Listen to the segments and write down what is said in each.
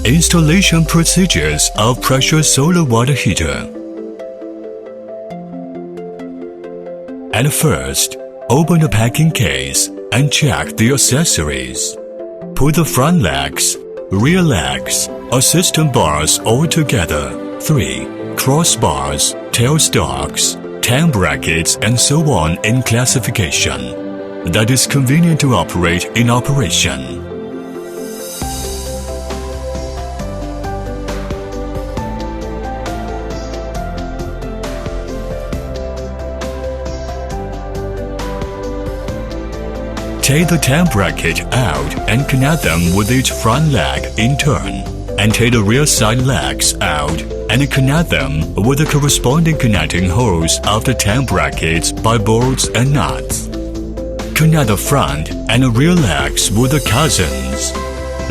Installation procedures of pressure solar water heater. At first, open the packing case and check the accessories. Put the front legs, rear legs, or system bars all together, 3 crossbars, tailstocks, tank brackets and so on in classification that is convenient to operate in operation. Take the tank bracket out and connect them with each front leg in turn, and take the rear side legs out and connect them with the corresponding connecting holes of the tank brackets by bolts and nuts. Connect the front and rear legs with the cousins.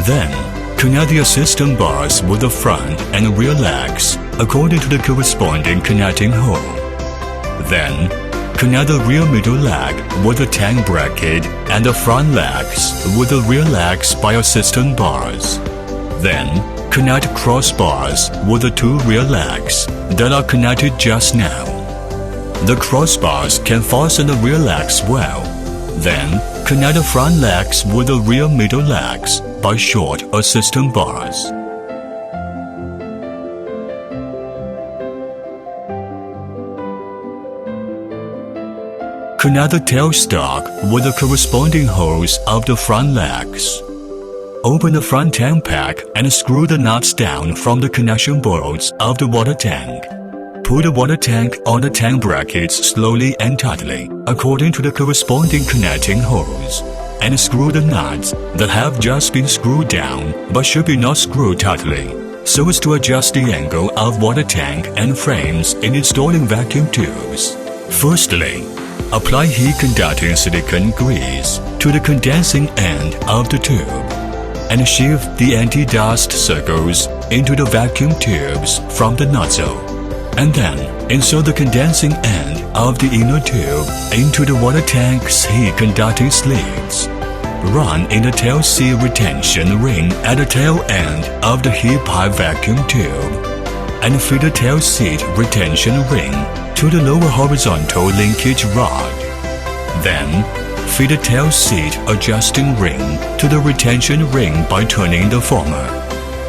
Then, connect the assistant bars with the front and rear legs according to the corresponding connecting hole. Then, connect the rear middle leg with the tank bracket and the front legs with the rear legs by assistant bars. Then, connect crossbars with the 2 rear legs that are connected just now. The crossbars can fasten the rear legs well. Then, connect the front legs with the rear middle legs by short assistant bars. Connect the tailstock with the corresponding holes of the front legs. Open the front tank pack and screw the nuts down from the connection bolts of the water tank. Put the water tank on the tank brackets slowly and tightly according to the corresponding connecting holes, and screw the nuts that have just been screwed down but should be not screwed tightly, so as to adjust the angle of water tank and frames in installing vacuum tubes. Firstly, apply heat-conducting silicone grease to the condensing end of the tube, and shift the anti-dust circles into the vacuum tubes from the nozzle, and then insert the condensing end of the inner tube into the water tank's heat-conducting sleeves. Run in the tail seal retention ring at the tail end of the heat pipe vacuum tube, and feed the tail seat retention ring to the lower horizontal linkage rod. Then, feed the tail seat adjusting ring to the retention ring by turning the former.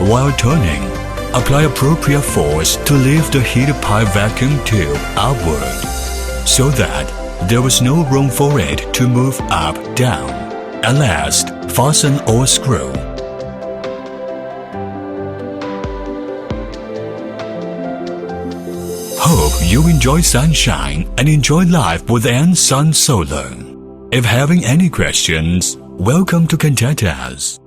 While turning, apply appropriate force to lift the heat pipe vacuum tube upward, so that there is no room for it to move up, down. At last, fasten or screw. Hope you enjoy sunshine and enjoy life with Anren Solar. If having any questions, welcome to contact us.